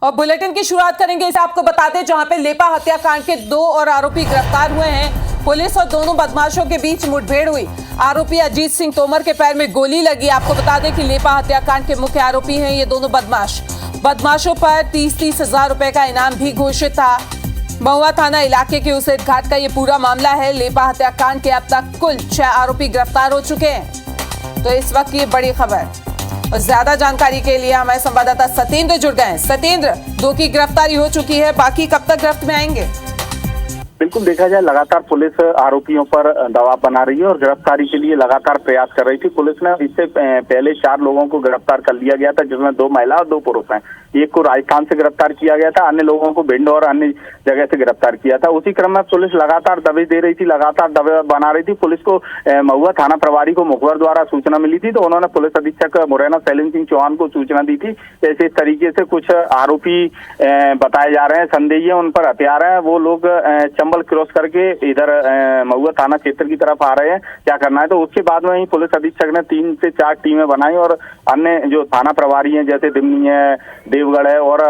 और बुलेटिन की शुरुआत करेंगे इसे आपको बता दें जहां पे लेपा हत्याकांड के 2 और आरोपी गिरफ्तार हुए हैं। पुलिस और दोनों बदमाशों के बीच मुठभेड़ हुई। आरोपी अजीत सिंह तोमर के पैर में गोली लगी। आपको बता दें कि लेपा हत्याकांड के मुख्य आरोपी हैं ये दोनों बदमाशों पर 30-30 हजार रुपए का इनाम भी घोषित था। महुआ थाना इलाके के उसेट घाट का ये पूरा मामला है। लेपा हत्याकांड के अब तक कुल 6 आरोपी गिरफ्तार हो चुके हैं। तो इस वक्त ये बड़ी खबर और ज्यादा जानकारी के लिए हमारे संवाददाता सत्येंद्र जुड़ गए हैं। सत्येंद्र, 2 की गिरफ्तारी हो चुकी है, बाकी कब तक गिरफ्त में आएंगे? बिल्कुल, देखा जाए लगातार पुलिस आरोपियों पर दबाव बना रही है और गिरफ्तारी के लिए लगातार प्रयास कर रही थी। पुलिस ने इससे पहले 4 लोगों को गिरफ्तार कर लिया गया था, जिसमें 2 महिला और 2 पुरुष हैं। एक को राजस्थान से गिरफ्तार किया गया था, अन्य लोगों को भिंड और अन्य जगह से गिरफ्तार किया था। उसी क्रम में पुलिस लगातार दबिश दे रही थी, लगातार दबाव बना रही थी। पुलिस को महुआ थाना प्रभारी को मुखबिर द्वारा सूचना मिली थी, तो उन्होंने पुलिस अधीक्षक मुरैना शैलेंद्र सिंह चौहान को सूचना दी थी। ऐसे इस तरीके से कुछ आरोपी बताए जा रहे हैं, संदेही है, उन पर हथियार है, वो लोग चंबल क्रॉस करके इधर महुआ थाना क्षेत्र की तरफ आ रहे हैं, क्या करना है। तो उसके बाद में ही पुलिस अधीक्षक ने 3 से 4 टीमें बनाई और अन्य जो थाना प्रभारी हैं, जैसे दिमनी है, देवगढ़ है और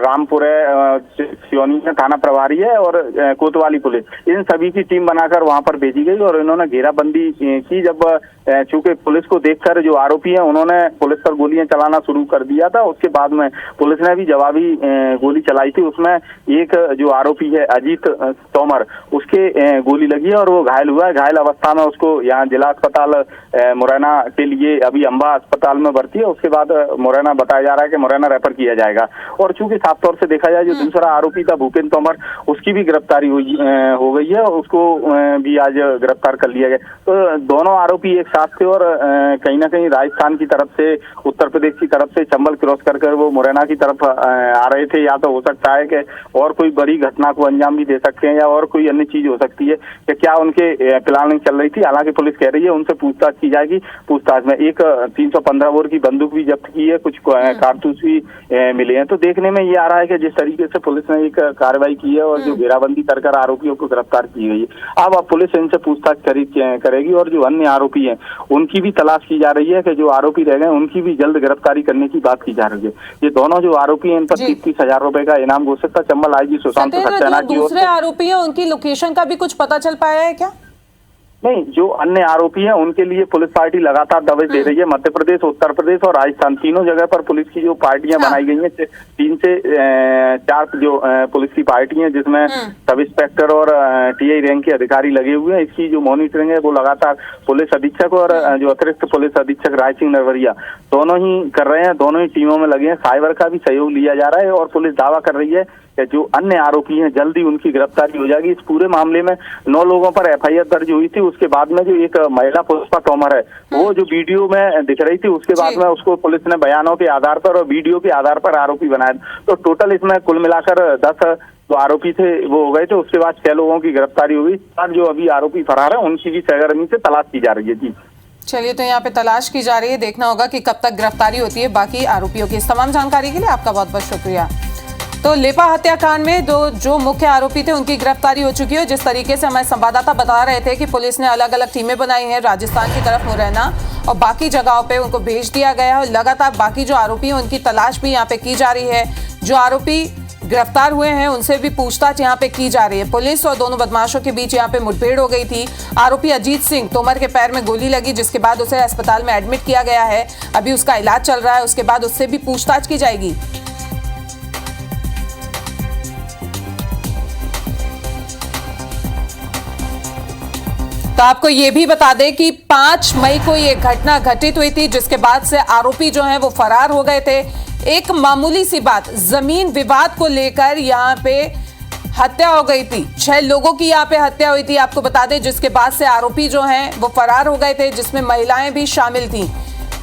रामपुर है, सिवनी में थाना प्रभारी है और कोतवाली पुलिस, इन सभी की टीम बनाकर वहां पर भेजी गई और इन्होंने घेराबंदी की। जब चूंकि पुलिस को देखकर जो आरोपी हैं उन्होंने पुलिस पर गोलियां चलाना शुरू कर दिया था, उसके बाद में पुलिस ने भी जवाबी गोली चलाई थी। उसमें एक जो आरोपी है अजीत तोमर, उसके गोली लगी है और वो घायल हुआ है। घायल अवस्था में उसको यहाँ जिला अस्पताल मुरैना के लिए अभी अंबा अस्पताल में भर्ती है। उसके बाद मुरैना बताया जा रहा है कि मुरैना रेफर किया जाएगा। और चूंकि साफ तौर से देखा जाए, जो दूसरा आरोपी था भूपेंद्र तोमर, उसकी भी गिरफ्तारी हो गई है, उसको भी आज गिरफ्तार कर लिया गया। तो दोनों आरोपी एक साथ थे और कहीं ना कहीं राजस्थान की तरफ से, उत्तर प्रदेश की तरफ से चंबल क्रॉस कर वो मुरैना की तरफ आ रहे थे। या तो हो सकता है कि और कोई बड़ी घटना को अंजाम भी दे सकते हैं या और कोई अन्य चीज हो सकती है कि क्या उनके प्लानिंग चल रही थी। हालांकि पुलिस कह रही है उनसे पूछताछ की जाएगी। पूछताछ में एक 315 बोर की बंदूक भी जब्त की है, कुछ कारतूस भी मिले हैं। तो देखने में ये आ रहा है कि जिस तरीके से पुलिस ने एक कार्रवाई की है और जो घेराबंदी कर आरोपियों को गिरफ्तार की गई है, अब पुलिस इनसे पूछताछ करेगी और जो अन्य आरोपी हैं उनकी भी तलाश की जा रही है कि जो आरोपी रह गए उनकी भी जल्द गिरफ्तारी करने की बात की जा रही है। ये दोनों जो आरोपी हैं इन पर 30-30 हजार रुपए का इनाम घोषित था। चंबल आईजी सुशांत सक्सेना की ओर से। दूसरे आरोपी हैं उनकी लोकेशन का भी कुछ पता चल पाया है क्या? नहीं, जो अन्य आरोपी हैं उनके लिए पुलिस पार्टी लगातार दबिश दे रही है। मध्य प्रदेश, उत्तर प्रदेश और राजस्थान, तीनों जगह पर पुलिस की जो पार्टियां बनाई गई हैं, 3 से 4 जो पुलिस की पार्टी हैं, जिसमें सब इंस्पेक्टर और टीआई रैंक के अधिकारी लगे हुए हैं। इसकी जो मॉनिटरिंग है वो लगातार पुलिस अधीक्षक और जो अतिरिक्त पुलिस अधीक्षक राज सिंह नरवरिया दोनों ही कर रहे हैं, दोनों ही टीमों में लगे हैं। साइबर का भी सहयोग लिया जा रहा है और पुलिस दावा कर रही है कि जो अन्य आरोपी हैं जल्दी उनकी गिरफ्तारी हो जाएगी। इस पूरे मामले में 9 लोगों पर एफआईआर दर्ज हुई थी। उसके बाद में जो एक महिला पुष्पा तोमर है, वो जो वीडियो में दिख रही थी, उसके बाद में उसको पुलिस ने बयानों के आधार पर और वीडियो के आधार पर आरोपी बनाया। तो टोटल इसमें कुल मिलाकर 10 जो आरोपी थे वो हो गए थे। उसके बाद 6 लोगों की गिरफ्तारी हुई और जो अभी आरोपी फरार है उनकी भी सरगर्मी से तलाश की जा रही है। जी चलिए, तो यहाँ पे तलाश की जा रही है, देखना होगा कि कब तक गिरफ्तारी होती है बाकी आरोपियों की। इस तमाम जानकारी के लिए आपका बहुत बहुत शुक्रिया। तो लेपा हत्याकांड में जो मुख्य आरोपी थे उनकी गिरफ्तारी हो चुकी है। जिस तरीके से हमारे संवाददाता बता रहे थे कि पुलिस ने अलग अलग टीमें बनाई हैं, राजस्थान की तरफ मुरैना और बाकी जगहों पे उनको भेज दिया गया है। लगातार बाकी जो आरोपी हैं उनकी तलाश भी यहाँ पे की जा रही है। जो आरोपी गिरफ्तार हुए हैं उनसे भी पूछताछ यहाँ पे की जा रही है। पुलिस और दोनों बदमाशों के बीच यहाँ पे मुठभेड़ हो गई थी। आरोपी अजीत सिंह तोमर के पैर में गोली लगी, जिसके बाद उसे अस्पताल में एडमिट किया गया है। अभी उसका इलाज चल रहा है, उसके बाद उससे भी पूछताछ की जाएगी। तो आपको ये भी बता दें कि 5 मई को ये घटना घटित हुई थी, जिसके बाद से आरोपी जो हैं वो फरार हो गए थे। एक मामूली सी बात, जमीन विवाद को लेकर यहाँ पे हत्या हो गई थी। 6 लोगों की यहाँ पे हत्या हुई थी, आपको बता दें, जिसके बाद से आरोपी जो हैं वो फरार हो गए थे, जिसमें महिलाएं भी शामिल थी।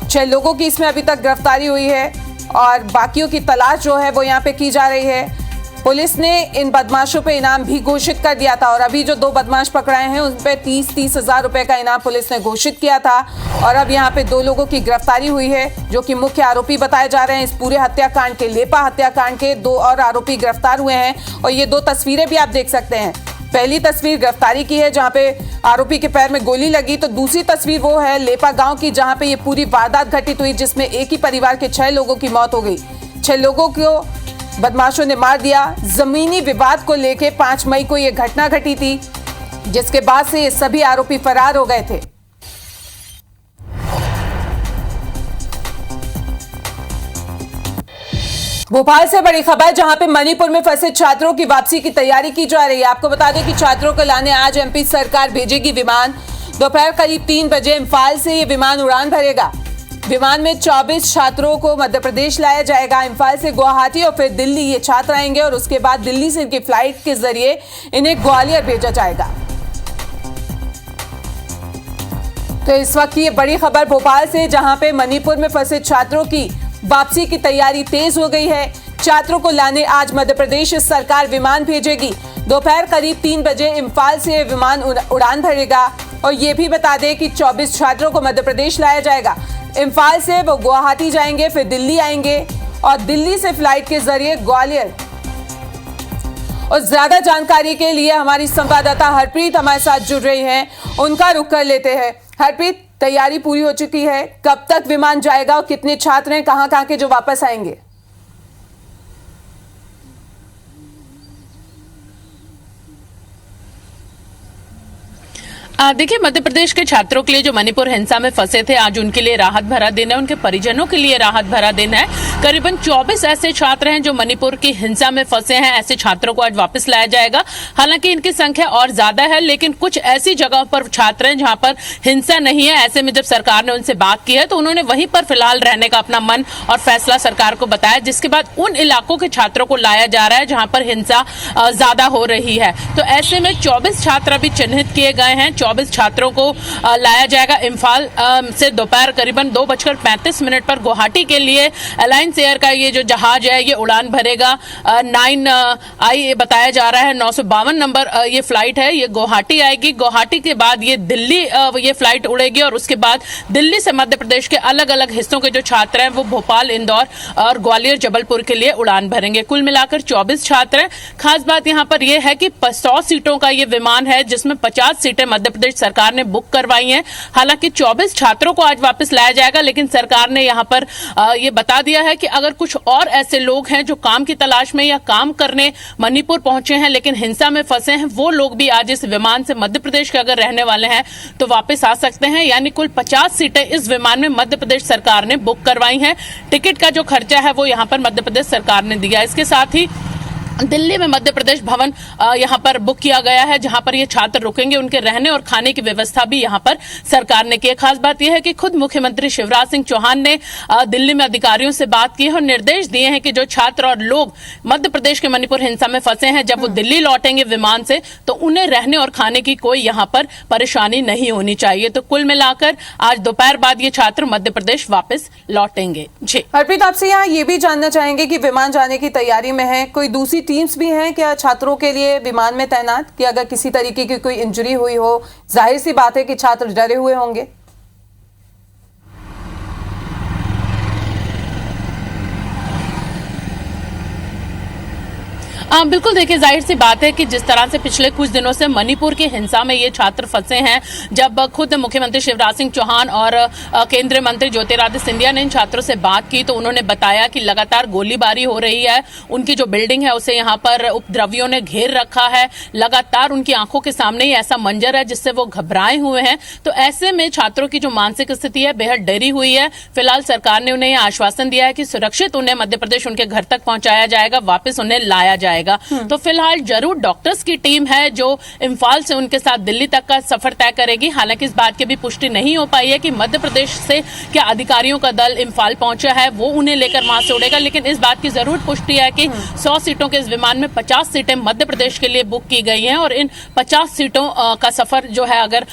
6 लोगों की इसमें अभी तक गिरफ्तारी हुई है और बाकियों की तलाश जो है वो यहाँ पे की जा रही है। पुलिस ने इन बदमाशों पे इनाम भी घोषित कर दिया था और अभी जो 2 बदमाश पकड़ाए हैं उन पे 30-30 हजार रुपए का इनाम पुलिस ने घोषित किया था। और अब यहाँ पे 2 लोगों की गिरफ्तारी हुई है, जो कि मुख्य आरोपी बताए जा रहे हैं इस पूरे हत्याकांड के। लेपा हत्याकांड के 2 और आरोपी गिरफ्तार हुए हैं और ये 2 तस्वीरें भी आप देख सकते हैं। पहली तस्वीर गिरफ्तारी की है जहां पे आरोपी के पैर में गोली लगी, तो दूसरी तस्वीर वो है लेपा गांव की जहां पे ये पूरी वारदात घटित हुई, जिसमें एक ही परिवार के 6 लोगों की मौत हो गई। 6 लोगों को बदमाशों ने मार दिया। जमीनी विवाद को लेकर 5 मई को यह घटना घटी थी, जिसके बाद से ये सभी आरोपी फरार हो गए थे। भोपाल से बड़ी खबर, जहां पे मणिपुर में फंसे छात्रों की वापसी की तैयारी की जा रही है। आपको बता दें कि छात्रों को लाने आज एमपी सरकार भेजेगी विमान। दोपहर करीब 3 बजे इम्फाल से ये विमान उड़ान भरेगा। विमान में 24 छात्रों को मध्य प्रदेश लाया जाएगा। इम्फाल से गुवाहाटी और फिर दिल्ली ये छात्र आएंगे और उसके बाद दिल्ली से इनकी फ्लाइट के जरिए इन्हें ग्वालियर भेजा जाएगा। तो इस वक्त की ये बड़ी खबर भोपाल से, जहां पे मणिपुर में फंसे छात्रों की वापसी की तैयारी तेज हो गई है। छात्रों को लाने आज मध्य प्रदेश सरकार विमान भेजेगी। दोपहर करीब 3 बजे इम्फाल से विमान उड़ान भरेगा। और ये भी बता दें कि 24 छात्रों को मध्य प्रदेश लाया जाएगा। इम्फाल से वो गुवाहाटी जाएंगे, फिर दिल्ली आएंगे और दिल्ली से फ्लाइट के जरिए ग्वालियर। और ज्यादा जानकारी के लिए हमारी संवाददाता हरप्रीत हमारे साथ जुड़ रही हैं, उनका रुख कर लेते हैं। हरप्रीत, तैयारी पूरी हो चुकी है, कब तक विमान जाएगा और कितने छात्र हैं कहां के जो वापस आएंगे? देखिए, मध्य प्रदेश के छात्रों के लिए जो मणिपुर हिंसा में फंसे थे, आज उनके लिए राहत भरा दिन है, उनके परिजनों के लिए राहत भरा दिन है। करीबन 24 ऐसे छात्र हैं जो मणिपुर की हिंसा में फंसे हैं। ऐसे छात्रों को आज वापस लाया जाएगा। हालांकि इनकी संख्या और ज्यादा है, लेकिन कुछ ऐसी जगहों पर छात्र हैं जहां पर हिंसा नहीं है। ऐसे में जब सरकार ने उनसे बात की है तो उन्होंने वहीं पर फिलहाल रहने का अपना मन और फैसला सरकार को बताया, जिसके बाद उन इलाकों के छात्रों को लाया जा रहा है जहां पर हिंसा ज्यादा हो रही है। तो ऐसे में 24 छात्र अभी चिन्हित किए गए हैं। 24 छात्रों को लाया जाएगा। इम्फाल से दोपहर करीबन 2:35 पर गुवाहाटी के लिए अलायंस एयर का ये जो जहाज है ये उड़ान भरेगा। 9I बताया जा रहा है, 952 नंबर ये फ्लाइट है, ये गुवाहाटी आएगी। गुवाहाटी के बाद ये दिल्ली ये फ्लाइट उड़ेगी और उसके बाद दिल्ली से मध्य प्रदेश के अलग अलग हिस्सों के जो छात्र हैं वो भोपाल, इंदौर और ग्वालियर, जबलपुर के लिए उड़ान भरेंगे। कुल मिलाकर 24 छात्र हैं। खास बात यहाँ पर यह है कि 100 सीटों का ये विमान है, जिसमें 50 सीटें मध्य प्रदेश सरकार ने बुक करवाई हैं। हालांकि 24 छात्रों को आज वापस लाया जाएगा, लेकिन सरकार ने यहां पर ये बता दिया है कि अगर कुछ और ऐसे लोग हैं जो काम की तलाश में या काम करने मणिपुर पहुंचे हैं लेकिन हिंसा में फंसे हैं, वो लोग भी आज इस विमान से मध्य प्रदेश के अगर रहने वाले हैं तो वापस आ सकते हैं। यानी कुल 50 सीटें इस विमान में मध्य प्रदेश सरकार ने बुक करवाई हैं। टिकट का जो खर्चा है वो यहां पर मध्य प्रदेश सरकार ने दिया। इसके साथ ही दिल्ली में मध्य प्रदेश भवन यहां पर बुक किया गया है, जहां पर ये छात्र रुकेंगे। उनके रहने और खाने की व्यवस्था भी यहां पर सरकार ने की है। खास बात यह है कि खुद मुख्यमंत्री शिवराज सिंह चौहान ने दिल्ली में अधिकारियों से बात की है और निर्देश दिए हैं कि जो छात्र और लोग मध्य प्रदेश के मणिपुर हिंसा में फंसे हैं, जब वो दिल्ली लौटेंगे विमान से तो उन्हें रहने और खाने की कोई यहां पर परेशानी नहीं होनी चाहिए। तो कुल मिलाकर आज दोपहर बाद ये छात्र मध्य प्रदेश वापस लौटेंगे। जी हरप्रीत, आपसे यहाँ ये भी जानना चाहेंगे कि विमान जाने की तैयारी में है, कोई दूसरी टीम्स भी हैं क्या छात्रों के लिए विमान में तैनात, कि अगर किसी तरीके की कोई इंजरी हुई हो, जाहिर सी बात है कि छात्र डरे हुए होंगे? बिल्कुल, देखिए, जाहिर सी बात है कि जिस तरह से पिछले कुछ दिनों से मणिपुर की हिंसा में ये छात्र फंसे हैं, जब खुद मुख्यमंत्री शिवराज सिंह चौहान और केंद्रीय मंत्री ज्योतिरादित्य सिंधिया ने इन छात्रों से बात की तो उन्होंने बताया कि लगातार गोलीबारी हो रही है। उनकी जो बिल्डिंग है उसे यहाँ पर उपद्रवियों ने घेर रखा है। लगातार उनकी आंखों के सामने ही ऐसा मंजर है जिससे वो घबराए हुए हैं। तो ऐसे में छात्रों की जो मानसिक स्थिति है बेहद डरी हुई है। फिलहाल सरकार ने उन्हें आश्वासन दिया है कि सुरक्षित उन्हें मध्य प्रदेश उनके घर तक पहुंचाया जाएगा, वापस उन्हें लाया जाएगा। तो फिलहाल जरूर डॉक्टर्स की टीम है जो इम्फाल से उनके साथ दिल्ली तक का सफर तय करेगी। हालांकि इस बात की भी पुष्टि नहीं हो पाई है कि मध्य प्रदेश से क्या अधिकारियों का दल इम्फाल पहुंचा है, वो उन्हें लेकर वहां से उड़ेगा। लेकिन इस बात की जरूर पुष्टि है कि 100 सीटों के इस विमान में 50 सीटें मध्य प्रदेश के लिए बुक की गई हैं और इन 50 सीटों का सफर जो है, अगर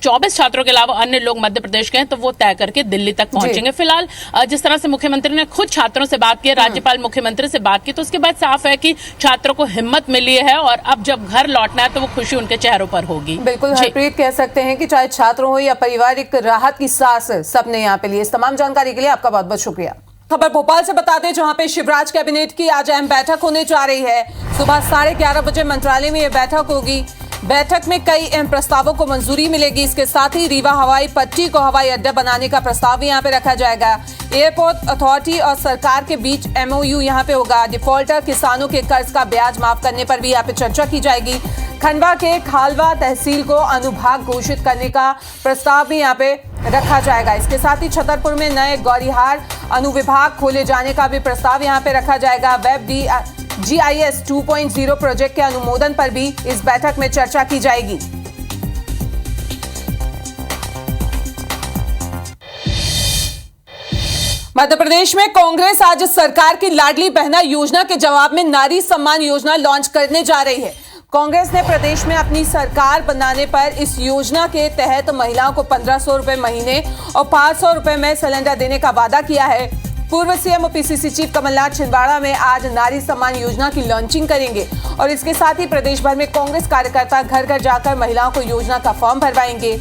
24 छात्रों के अलावा अन्य लोग मध्य प्रदेश के हैं तो वो तय करके दिल्ली तक पहुंचेंगे। फिलहाल जिस तरह से मुख्यमंत्री ने खुद छात्रों से बात की, राज्यपाल मुख्यमंत्री से बात की, तो उसके बाद साफ है कि छात्रों को हिम्मत मिली है और अब जब घर लौटना है तो वो खुशी उनके चेहरों पर होगी। बिल्कुल हरप्रीत, कह सकते हैं कि चाहे छात्रों हो या पारिवारिक राहत की सांस सबने यहाँ पे लिए। इस तमाम जानकारी के लिए आपका बहुत बहुत शुक्रिया। खबर भोपाल से बता दें, जहां पे शिवराज कैबिनेट की आज अहम बैठक होने जा रही है। सुबह 11:30 बजे मंत्रालय में यह बैठक होगी। बैठक में कई अहम प्रस्तावों को मंजूरी मिलेगी। इसके साथ ही रीवा हवाई पट्टी को हवाई अड्डा बनाने का प्रस्ताव भी यहाँ पे रखा जाएगा। एयरपोर्ट अथॉरिटी और सरकार के बीच MOU यहाँ पे होगा। डिफॉल्टर किसानों के कर्ज का ब्याज माफ करने पर भी यहाँ पे चर्चा की जाएगी। खंडवा के खालवा तहसील को अनुभाग घोषित करने का प्रस्ताव भी यहाँ पे रखा जाएगा। इसके साथ ही छतरपुर में नए गौरीहार अनुविभाग खोले जाने का भी प्रस्ताव यहाँ पे रखा जाएगा। वेब GIS 2.0 प्रोजेक्ट के अनुमोदन पर भी इस बैठक में चर्चा की जाएगी। मध्य प्रदेश में कांग्रेस आज सरकार की लाडली बहना योजना के जवाब में नारी सम्मान योजना लॉन्च करने जा रही है। कांग्रेस ने प्रदेश में अपनी सरकार बनाने पर इस योजना के तहत महिलाओं को 1500 रुपए महीने और 500 रुपए में सिलेंडर देने का वादा किया है। पूर्व CM और PCC चीफ कमलनाथ छिंदवाड़ा में आज नारी सम्मान योजना की लॉन्चिंग करेंगे और इसके साथ ही प्रदेश भर में कांग्रेस कार्यकर्ता घर घर जाकर महिलाओं को योजना का फॉर्म भरवाएंगे।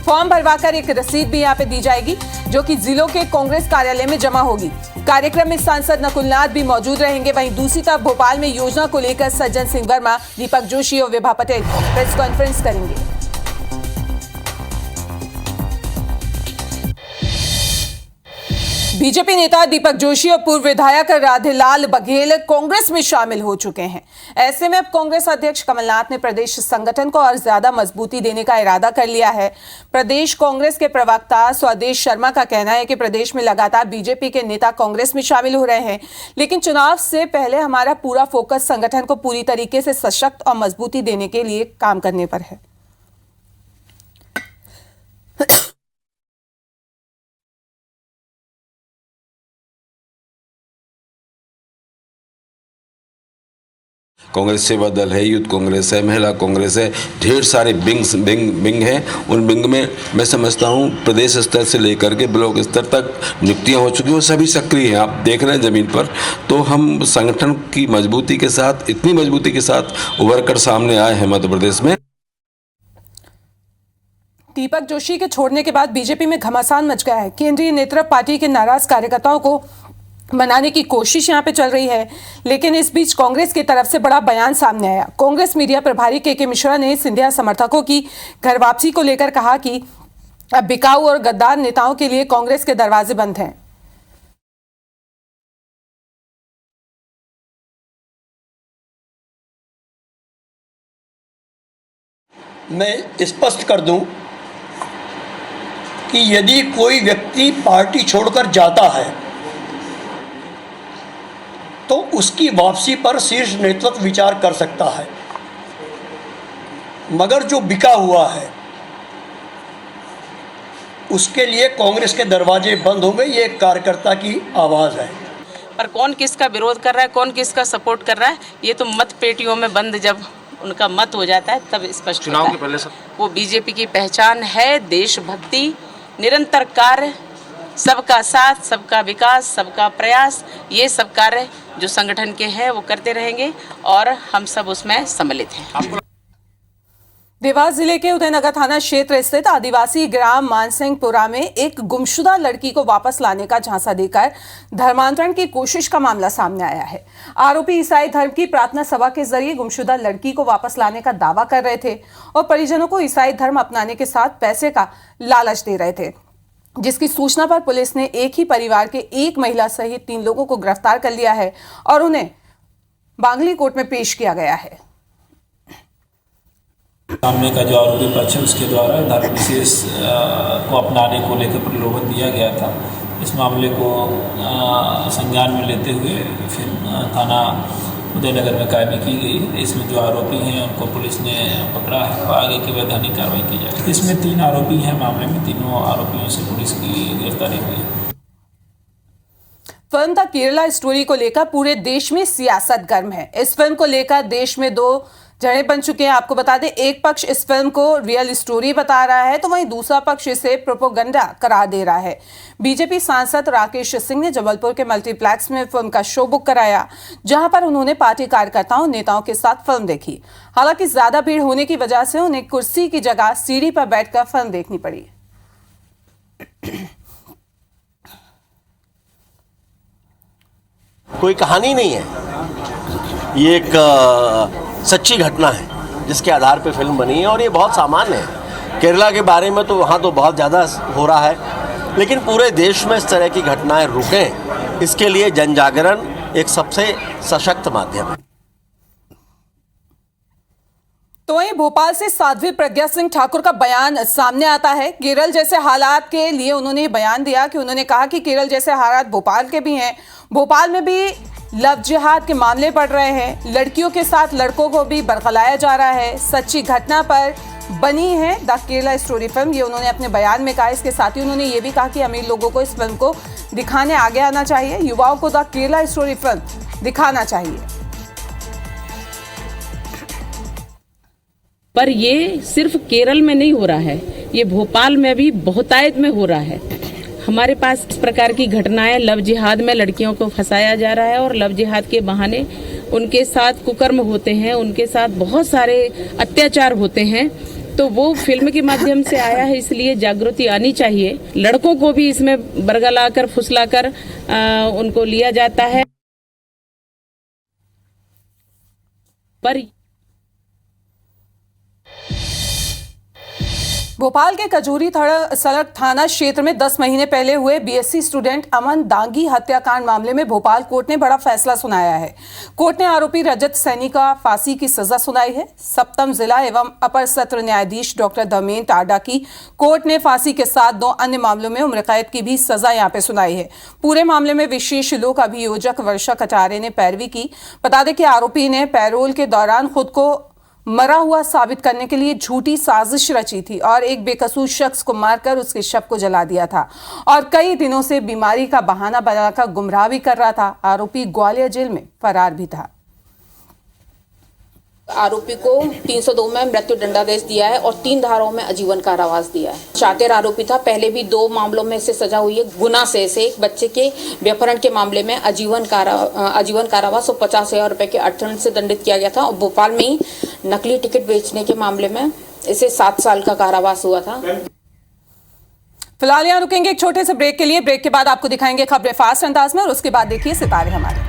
फॉर्म भरवाकर एक रसीद भी यहाँ पे दी जाएगी जो कि जिलों के कांग्रेस कार्यालय में जमा होगी। कार्यक्रम में सांसद नकुलनाथ भी मौजूद रहेंगे। वहीं दूसरी तरफ भोपाल में योजना को लेकर सज्जन सिंह वर्मा, दीपक जोशी और विभा पटेल प्रेस कॉन्फ्रेंस करेंगे। बीजेपी नेता दीपक जोशी और पूर्व विधायक राधेलाल बघेल कांग्रेस में शामिल हो चुके हैं। ऐसे में अब कांग्रेस अध्यक्ष कमलनाथ ने प्रदेश संगठन को और ज्यादा मजबूती देने का इरादा कर लिया है। प्रदेश कांग्रेस के प्रवक्ता स्वदेश शर्मा का कहना है कि प्रदेश में लगातार बीजेपी के नेता कांग्रेस में शामिल हो रहे हैं, लेकिन चुनाव से पहले हमारा पूरा फोकस संगठन को पूरी तरीके से सशक्त और मजबूती देने के लिए काम करने पर है। कांग्रेस सेवा दल है, यूथ कांग्रेस है, महिला कांग्रेस है, ढेर सारे विंग हैं। उन विंग में मैं समझता हूँ प्रदेश स्तर से लेकर के ब्लॉक स्तर तक नियुक्तियाँ हो चुकी हैं, वो सभी सक्रिय हैं। आप देख रहे हैं ज़मीन पर। तो हम संगठन की मजबूती के साथ, इतनी मजबूती के साथ उभर कर सामने आए हैं मध्य प्रदेश में। दीपक जोशी के छोड़ने के बाद बीजेपी में घमासान मच गया है। केंद्रीय नेतृत्व पार्टी के नाराज कार्यकर्ताओं को मनाने की कोशिश यहां पे चल रही है, लेकिन इस बीच कांग्रेस की तरफ से बड़ा बयान सामने आया। कांग्रेस मीडिया प्रभारी के मिश्रा ने सिंधिया समर्थकों की घर वापसी को लेकर कहा कि अब बिकाऊ और गद्दार नेताओं के लिए कांग्रेस के दरवाजे बंद हैं। मैं स्पष्ट कर दूं कि यदि कोई व्यक्ति पार्टी छोड़कर जाता है तो उसकी वापसी पर शीर्ष नेतृत्व विचार कर सकता है, मगर जो बिका हुआ है उसके लिए कांग्रेस के दरवाजे बंद होंगे। ये एक कार्यकर्ता की आवाज़ है। पर कौन किसका विरोध कर रहा है, कौन किसका सपोर्ट कर रहा है, ये तो मत पेटियों में बंद जब उनका मत हो जाता है तब स्पष्ट होता है। चुनाव के पहले सब वो बीजेपी की पहचान है, देशभक्ति, निरंतर कार्य, सबका साथ, सबका विकास, सबका प्रयास। ये सब कार्य जो संगठन के हैं वो करते रहेंगे और हम सब उसमें सम्मिलित हैं। देवास जिले के उदयनगर थाना क्षेत्र स्थित आदिवासी ग्राम मानसिंहपुरा में एक गुमशुदा लड़की को वापस लाने का झांसा देकर धर्मांतरण की कोशिश का मामला सामने आया है। आरोपी ईसाई धर्म की प्रार्थना सभा के जरिए गुमशुदा लड़की को वापस लाने का दावा कर रहे थे और परिजनों को ईसाई धर्म अपनाने के साथ पैसे का लालच दे रहे थे, जिसकी सूचना पर पुलिस ने एक ही परिवार के एक महिला सहित 3 लोगों को गिरफ्तार कर लिया है और उन्हें बांगली कोर्ट में पेश किया गया है। सामने का जो आरोपी पक्ष है उसके द्वारा धर्म विशेष को अपनाने को लेकर प्रलोभन दिया गया था। इस मामले को संज्ञान में लेते हुए फिर थाना उदयनगर में कार्रवाई की गई। इसमें जो आरोपी हैं उनको पुलिस ने पकड़ा है और आगे की वैधानिक कार्रवाई की जाएगी। इसमें 3 आरोपी हैं मामले में, तीनों आरोपियों से पुलिस की गिरफ्तारी हुई है। फिल्म द केरला स्टोरी को लेकर पूरे देश में सियासत गर्म है। इस फिल्म को लेकर देश में 2 जड़ें बन चुके हैं। आपको बता दें, एक पक्ष इस फिल्म को रियल स्टोरी बता रहा है तो वहीं दूसरा पक्ष इसे प्रोपोगंडा करार दे रहा है। बीजेपी सांसद राकेश सिंह ने जबलपुर के मल्टीप्लेक्स में फिल्म का शो बुक कराया, जहां पर उन्होंने पार्टी कार्यकर्ताओं नेताओं के साथ फिल्म देखी। हालांकि ज्यादा भीड़ होने की वजह से उन्हें कुर्सी की जगह सीढ़ी पर बैठकर फिल्म देखनी पड़ी। कोई कहानी नहीं है, ये एक सच्ची घटना है जिसके आधार पर फिल्म बनी है, और ये बहुत सामान्य है। केरला के बारे में तो वहाँ तो बहुत ज़्यादा हो रहा है, लेकिन पूरे देश में इस तरह की घटनाएं रुकें, इसके लिए जन जागरण एक सबसे सशक्त माध्यम है। तो वहीं भोपाल से साध्वी प्रज्ञा सिंह ठाकुर का बयान सामने आता है। केरल जैसे हालात के लिए उन्होंने बयान दिया कि उन्होंने कहा कि केरल जैसे हालात भोपाल के भी हैं, भोपाल में भी लव जिहाद के मामले बढ़ रहे हैं, लड़कियों के साथ लड़कों को भी बरगलाया जा रहा है। सच्ची घटना पर बनी है द केरला स्टोरी फिल्म, ये उन्होंने अपने बयान में कहा। इसके साथ ही उन्होंने ये भी कहा कि अमीर लोगों को इस फिल्म को दिखाने आगे आना चाहिए, युवाओं को द केरला स्टोरी फिल्म दिखाना चाहिए। पर ये सिर्फ केरल में नहीं हो रहा है, ये भोपाल में भी बहुतायत में हो रहा है। हमारे पास इस प्रकार की घटनाएं, लव जिहाद में लड़कियों को फंसाया जा रहा है और लव जिहाद के बहाने उनके साथ कुकर्म होते हैं, उनके साथ बहुत सारे अत्याचार होते हैं। तो वो फिल्म के माध्यम से आया है, इसलिए जागृति आनी चाहिए। लड़कों को भी इसमें बरगलाकर फुसलाकर उनको लिया जाता है। पर भोपाल के कजूरी सड़क थाना क्षेत्र में 10 महीने पहले हुए बीएससी स्टूडेंट अमन दांगी हत्याकांड मामले में भोपाल कोर्ट ने बड़ा फैसला सुनाया है। कोर्ट ने आरोपी रजत सैनी का फांसी की सजा सुनाई है। सप्तम जिला एवं अपर सत्र न्यायाधीश डॉक्टर धर्मेंद्र टाडा की कोर्ट ने फांसी के साथ 2 अन्य मामलों में उम्र कैद की भी सजा यहां पे सुनाई है। पूरे मामले में विशेष लोक अभियोजक वर्षा कटारे ने पैरवी की। बता दें कि आरोपी ने पैरोल के दौरान खुद को मरा हुआ साबित करने के लिए झूठी साजिश रची थी और एक बेकसूर शख्स को मारकर उसके शव को जला दिया था और कई दिनों से बीमारी का बहाना बनाकर गुमराह भी कर रहा था। आरोपी ग्वालियर जेल में फरार भी था। आरोपी को 302 में मृत्यु दंडादेश दिया है और 3 धाराओं में आजीवन कारावास दिया है। शातिर आरोपी था, पहले भी 2 मामलों में से सजा हुई है। गुना से एक बच्चे के व्यपहरण के मामले में आजीवन कारावास और 50,000 रुपए के अर्थदंड से दंडित किया गया था। और भोपाल में ही नकली टिकट बेचने के मामले में इसे 7 साल का कारावास हुआ था। फिलहाल यहाँ रुकेंगे एक छोटे से ब्रेक के लिए। ब्रेक के बाद आपको दिखाएंगे खबरें फास्ट अंदाज में और उसके बाद देखिए सितारे हमारे।